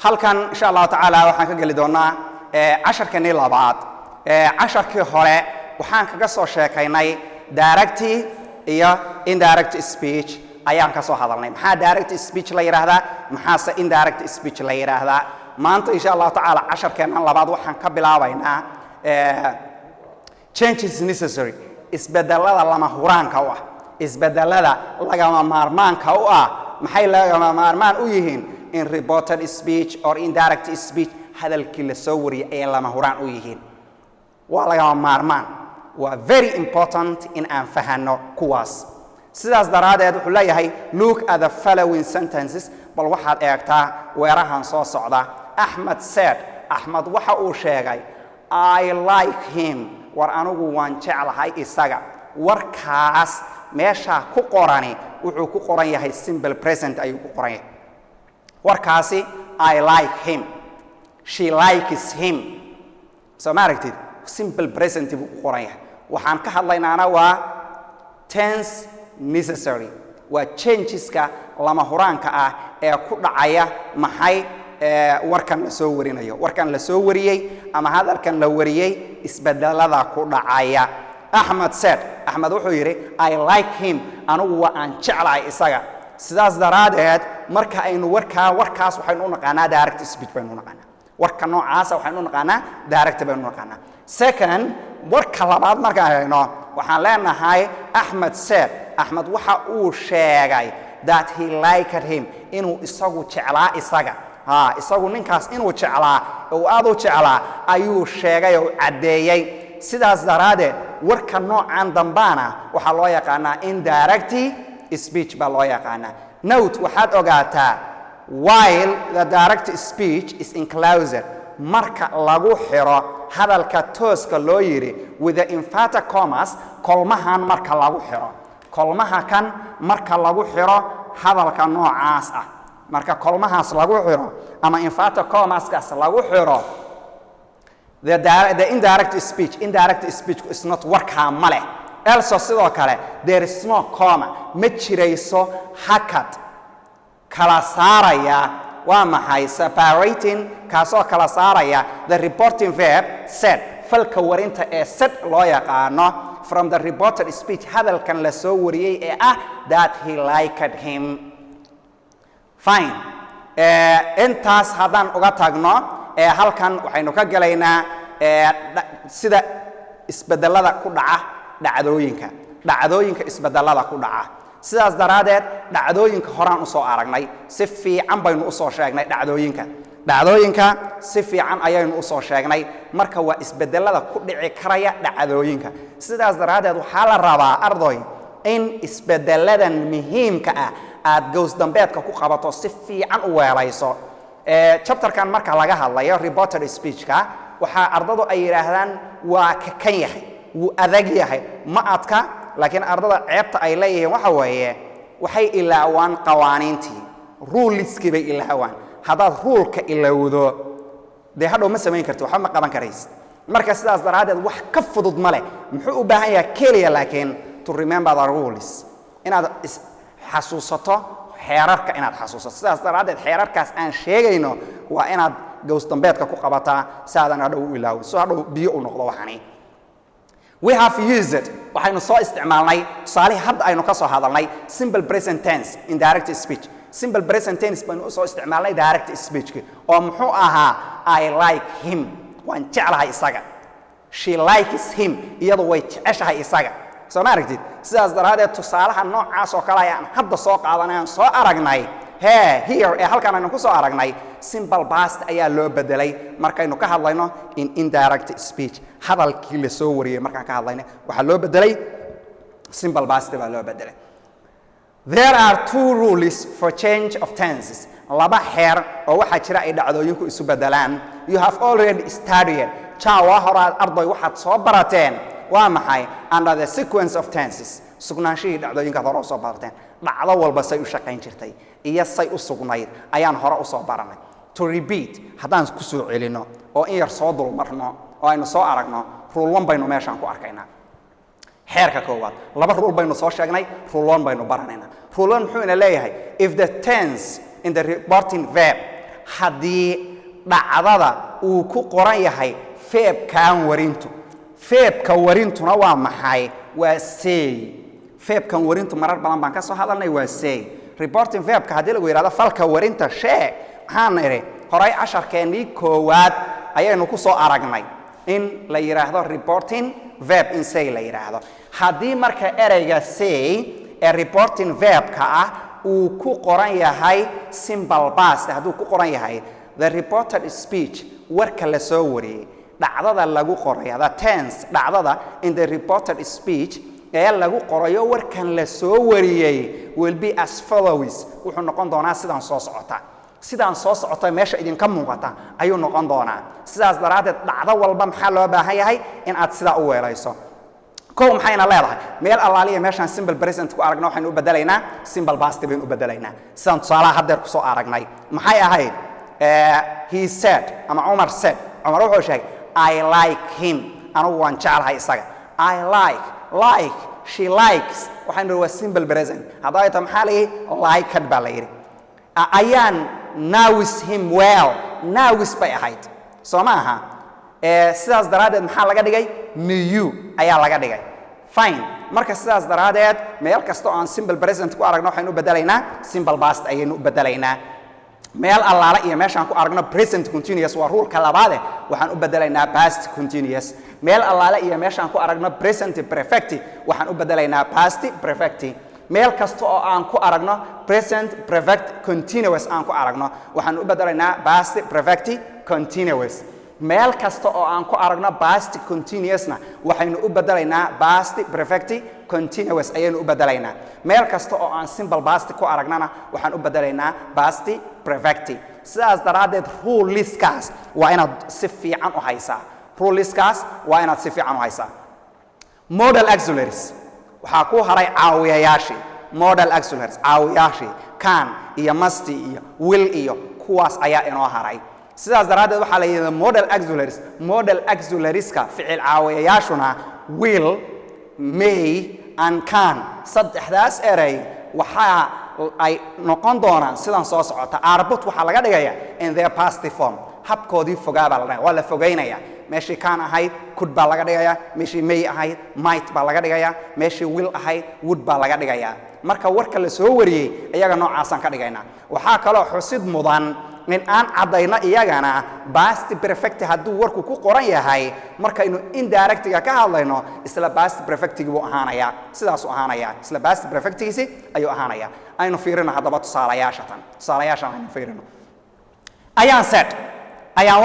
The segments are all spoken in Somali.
halkan insha Allah taala waxaan ka gali doonaa casharkeenii labaad casharkii hore waxaan kaga soo sheekaynay direct iyo indirect speech ayaan ka soo hadalnay maxaa direct speech la yiraahdaa maxaa indirect speech la yiraahdaa maanta insha Allah taala casharkeenan labaad waxaan ka bilaabaynaa changes necessary isbeddelada lama huraanka u ah isbeddelada lagama maarmaanka u ah maxay lagama maarmaan u yihiin in reported speech or indirect speech hadalkii la soo wariyay ay lama huraan u yihiin waa lagama maarmaan waa very important in aan fahanno kuwaas sidaas daraadeed wuxuu leeyahay look at the following sentences bal waxaad eegtaa weerahan soo socda Ahmed said Ahmed waxa uu sheegay I like him war anigu waan jeclahay isaga warkaas meesha ku qorani wuxuu ku qoran yahay simple present ayuu ku qoran yahay warkaasi I like him she likes him so maaragtid simple present buu ku qoran yahay waxaan ka hadlaynaana waa tense necessary waa changeska lama huraanka ah ee ku dhacaya maxay warkan la soo warinayo warkan la soo wariyay ama hadalkan la wariyay isbeddelada ku dhacaya Ahmed said Ahmed wuxuu yiri I like him anigu waa aan jeclahay isaga sidaas daraadeed marka aynu warkaas waxaynu u naqaanaa direct speech baynu u naqaanaa warka noocaas waxaynu u naqaanaa direct baynu u naqaanaa second warka labaad marka aynu waxaan leenahay Ahmed said Ahmed waxa uu sheegay that he liked him inuu isagu jeclaa isaga isagu ninkaas inuu jeclaa oo aad u jeclaa ayuu sheegay oo cadeeyay sidaas daraadeed warka noocan dambana waxa loo yaqaanaa indirect speech ba loo yaqaanaa note waxaad ogaataa while the direct speech is enclosed marka lagu xiro hadalka tooska loo yiri with the emphatic commas kolmahan marka lagu xiro kolmaha kan marka lagu xiro hadalka noocaas ah marka kolmahaas lagu xiro ama emphatic commas kaas lagu xiro the indirect speech is not warka male also sidoo kale there is no comma ma jirayso hakad kala saaraya waa maxay separating kaasoo kala saaraya the reporting verb said falka warinta ee said loo yaqaano from the reported speech hadalkan la soo wariyay ee ah that he liked him fine intaas haddaan uga tagno halkan waxaynu ka galaynaa sida isbeddelada ku dhaca dhacdooyinka isbeddelada ku dhaca sidaas daraadeed dhacdooyinka horaan u soo aragnay si fiican baynu u soo sheegnay dhacdooyinka si fiican ayaynu u soo sheegnay marka waa isbeddelada ku dhici karaya dhacdooyinka sidaas daraadeed waxaa la rabaa arday in isbeddeladan muhiimka ah aad goos dambeedka ku qabato si fiican u weelayso chapterkan marka laga hadlayo reported speech-ka waxa ardadu ay yiraahdaan waa ka kan yahay wuu adag yahay ma adka laakiin ardada ceebta ay leeyihiin waxa weeye waxay ilaawaan qawaaniintii ruleski bay ilaawaan hadaad ruleka ilawdo de hadhow ma samayn karto waxa ma qaban karaysid marka sidaas daraadeed wax ka fudud ma leh muxuu u baahan yahay kaliya laakiin to remember the rules inaad xasuusato xeerarka inaad xasuusato sidaas daraadeed xeerarkaas aan sheegayno waa inaad goos dambeedka ku qabataa saadan hadhow u ilaawin soo hadhow biyo u noqdo waxani we have used waxaynu soo isticmaalnay tusaale hadda aynu ka soo hadalnay simple present tense in direct speech simple present tense baynu soo isticmaalnay direct speech oo muxuu ahaa I like him waan jeclahay isaga she likes him iyadu way jeceshahay isaga soo ma aragtid sidaas daraadeed tusaalaha noocaas oo kale ayaan hadda soo qaadanay soo aragnay here halkan aynu ku soo aragnay simple past ayaa loo bedelay markaynu ka hadlayno in indirect speech hadalkii la soo wariyay markaan ka hadlayno waxa loo bedelay simple past baa loo bedelay there are two rules for change of tenses laba xeer oo waxa jira ay dhacdooyinku isu bedelaan you have already studied chawa horaad arday waxaad soo barateen waa maxay under the sequence of tenses sugnaanshii dhacdooyinka hore soo barateen dhacdo walba say u shaqayn jirtay iyo say u sugnayd ayaan hore u soo baranay to repeat haddaan ku soo celino oo in yar soo dulmarno oo aynu soo aragno rule 1 baynu meeshaan ku arkaynaa xeerka koowaad laba rule baynu soo sheegnay rule 1 baynu baranaynaa rule 1 muxuu ina leeyahay if the tense in the reporting verb haddii dhacdada uu ku qoran yahay feebkan warintu feebka warintuna waa maxay waa say feebkan warintu marar badan baan ka soo hadalnay waa say reporting verbka haddii lagu yidhahdo falka warinta sheeg maxaan idhi horay casharkeennii koowaad ayaynu ku soo aragnay in la yidhaahdo reporting verb in say la yidhaahdo haddii marka ereyga say ee reporting verbka ah uu ku qoran yahay simple past hadduu ku qoran yahay the reported speech warka la soo wariyey dhacdada lagu qorayo the tense dhacdada in the reported speech ee lagu qorayo warkan la soo wariyey will be as follows wuxuu noqon doonaa sidaan soo socota sidaan soo socota meesha idinka muuqata ayuu noqon doonaa sidaas daraadeed dhacdo walba maxaa loo baahan yahay in aad sidaa u weelayso kow maxayna leedahay meel allaaliya meeshaan simple present ku aragna waxaynu u bedelaynaa simple past baynu u bedelaynaa sidaan tusaalaha haddeer ku soo aragnay maxay ahayd he said ama Umar said Umar wuxuu sheegay I like him anigu waan jeclahay isaga I like she likes waxaynu waa simple present hadday tahay maxaa la yidhi liked baa la yidhi ayaan knows him well knows bay ahayd soo ma aha sidaas daraadeed maxaa laga dhigay knew ayaa laga dhigay fine marka sidaas daraadeed meel kasta oo aan simple present ku aragno waxaynu u bedelaynaa simple past ayaynu u bedelaynaa meel allaala iyo meeshaan ku aragno present continuous waa rulka labaad waxaan u bedelaynaa past continuous meel allaala iyo meeshaan ku aragno present perfect waxaan u bedelaynaa past perfect meel kasta oo aan ku aragno present perfect continuous aan ku aragno waxaan u bedelaynaa past perfect continuous meel kasta oo aan ku aragno past continuousna waxaynu u bedelaynaa past perfect continuous ayaynu u bedelaynaa meel kasta oo aan simple past ku aragnana waxaan u bedelaynaa past perfect sidaas daraadeed rule listkaas waa inaad si fiican u haysaa rule listkaas waa inaad si fiican u haysaa model auxiliaries waxaa ku haray caawiyayaashii model auxiliaries caawiyaashii can iyo must iyo will iyo kuwaas ayaa inoo haray sidaas daraadeed waxaa la yidhahdaa model auxiliarieska ficil caawiyayaashuna will may and can saddexdaas erey waxaa ay noqon doonaan sidan soo socota arbut waxaa laga dhigayaa in their past form habkoodii fogaa baa la dhigaya waa la fogeynaya meeshii can ahayd could baa laga dhigayaa meeshii may ahayd might baa laga dhigayaa meeshii will ahayd would baa laga dhigayaa marka warka la soo wariyey iyaga noocaasaan ka dhigaynaa waxaa kaloo xusid mudan in aan caddayno iyagana past perfect hadduu warku ku qoran yahay markaynu indirectga ka hadlayno isla past perfectigi buu ahaanayaa sidaasuu ahaanayaa isla past perfectigiisi ayuu ahaanayaa aynu fiirino haddaba tusaalayaashan aynu fiirino ayaan said ayaan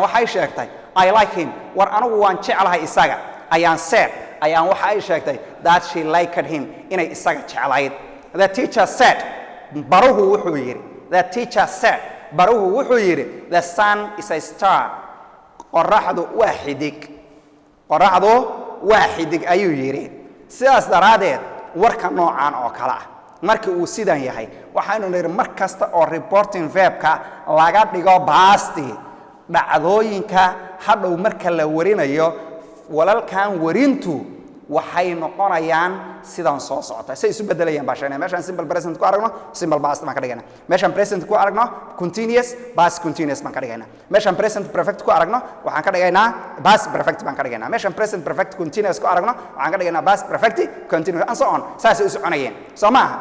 waxay sheegtay I like him war anigu waan jeclahay isaga ayaan said ayaan waxa ay sheegtay that she liked him inay isaga jeclayd the teacher said baruhu wuxuu yidhi the sun is a star qoraxdu waa xidig ayuu yidhi sidaas daraadeed warka noocan oo kale ah markii uu sidan yahay waxaynu nidhi mar kasta oo reporting verbka laga dhigo baasti dhacdooyinka hadhow marka la warinayo walalkan warintu waxay noqonayaan sidan soo socota say isu bedelayaan baa sheegnay meeshaan simple present ku aragno simple past baan ka dhigaynaa meeshaan present ku aragno continuous past continuous baan ka dhigaynaa meeshaan present perfect ku aragno waxaan ka dhigaynaa past perfect baan ka dhigaynaa meeshaan present perfect continuous ku aragno waxaan ka dhigaynaa past perfect continuous and so on saasay u soconayeen soo maaha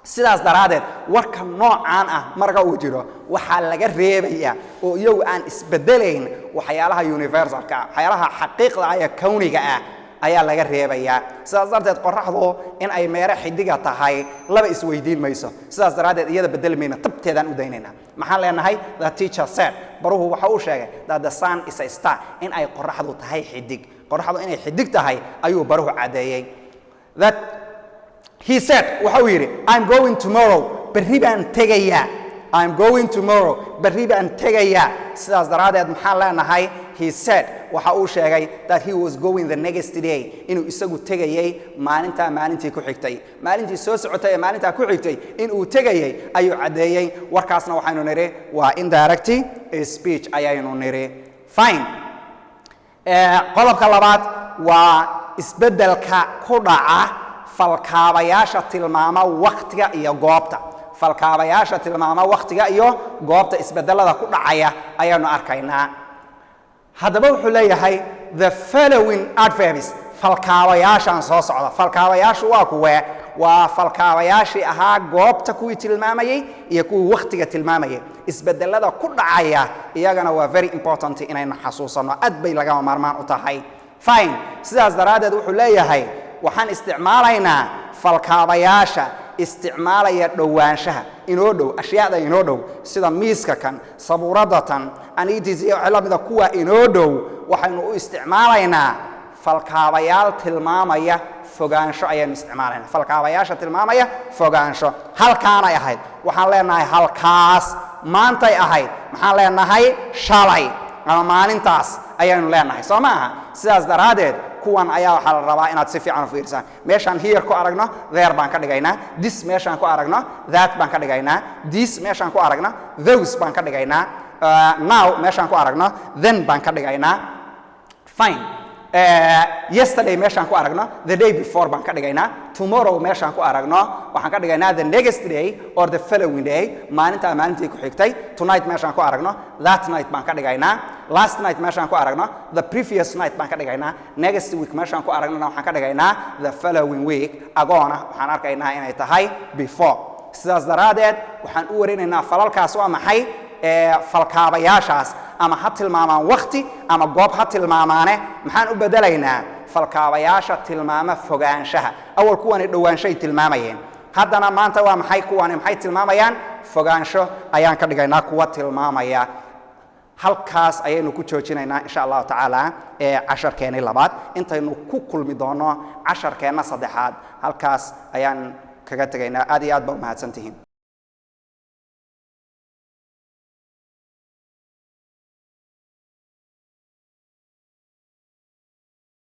sidaas daraadeed warka noocaan ah marka uu jiro waxaa laga reebayaa oo iyagu aan isbedelayn waxyaalaha universalka waxyaalaha xaqiiqda ah ee kawniga ah ayaa laga reebayaa sidaas darteed qoraxdu in ay meero xidiga tahay laba isweydiin mayso sidaas daraadeed iyada bedelmayna tabteedaan u daynaynaa maxaan leenahay the teacher said baruhu waxa uu sheegay that the sun is a star in ay qoraxdu tahay xidig qoraxdu inay xidig tahay ayuu baruhu cadeeyay that he said waxa uu yidhi I'm going tomorrow berri baan tegayaa I'm going tomorrow berri baan tegayaa sidaas daraadeed maxaan leenahay he said waxa uu sheegay that he was going the next day inuu isagu tegayay maalintii ku xigtay maalintii soo socotay ee maalintaa ku xigtay inuu tegayay ayuu cadeeyay warkaasna waxaynu niri waa indirect speech ayaynu niri fine qodobka labaad waa isbedelka ku dhaca falkaabayaasha tilmaama waqtiga iyo goobta falkaabayaasha tilmaama waqtiga iyo goobta isbedelada ku dhacaya ayaanu arkaynaa haddaba wuxuu leeyahay the following adverbs falkaabayaashan soo socda falkaabayaashu waa kuwee waa falkaabayaashii ahaa goobta kuwii tilmaamayay iyo kuwii waqtiga tilmaamayay isbedelada ku dhacaya iyagana waa very important inaynu xasuusano aad bay lagama maarmaan u tahay fine sidaas daraadeed wuxuu leeyahay waxaan isticmaalaynaa falkaabayaasha isticmaalaya dhowaanshaha inoo dhow ashyaada inoo dhow sida miiska kan sabuurada tan anitis iyo lamida kuwa inoo dhow waxaynu u isticmaalaynaa falkaabayaal tilmaamaya fogaansho ayaynu isticmaalaynaa falkaabayaasha tilmaamaya fogaansho halkaanay ahayd waxaan leenahay halkaas maantay ahayd maxaan leenahay shalay ama maalintaas ayaynu leenahay soo maaha sidaas daraadeed kuwan ayaa waxaa la rabaa inaad si fiican u fiirsaan meeshaan here ku aragno there baan ka dhigaynaa this meeshaan ku aragno that baan ka dhigaynaa this meeshaan ku aragno those baan ka dhigaynaa now meeshaan ku aragno then baan ka dhigaynaa fine yesterday meeshaan ku aragno the day before baan ka dhigaynaa tomorrow meeshaan ku aragno waxaan ka dhigaynaa the next day or the following day maalintaa maalintii ku xigtay tonight meeshaan ku aragno that night baan ka dhigaynaa last night meeshaan ku aragno the previous night baan ka dhigaynaa next week meeshaan ku aragnona waxaan ka dhigaynaa the following week agoona waxaan arkaynaa inay tahay before sidaas daraadeed waxaan u warinaynaa falalkaas waa maxay falkaabayaashaas ama ha tilmaamaan waqti ama goob ha tilmaamaane maxaan u bedelaynaa falkaabayaasha tilmaama fogaanshaha awal kuwani dhowaanshay tilmaamayeen haddana maanta waa maxay kuwani maxay tilmaamayaan fogaansho ayaan ka dhigaynaa kuwa tilmaamaya halkaas ayaynu ku joojinaynaa insha allahu tacaala casharkeennii labaad intaynu ku kulmi doono casharkeenna saddexaad halkaas ayaan kaga tegaynaa aad iyo aad baa u mahadsantihiin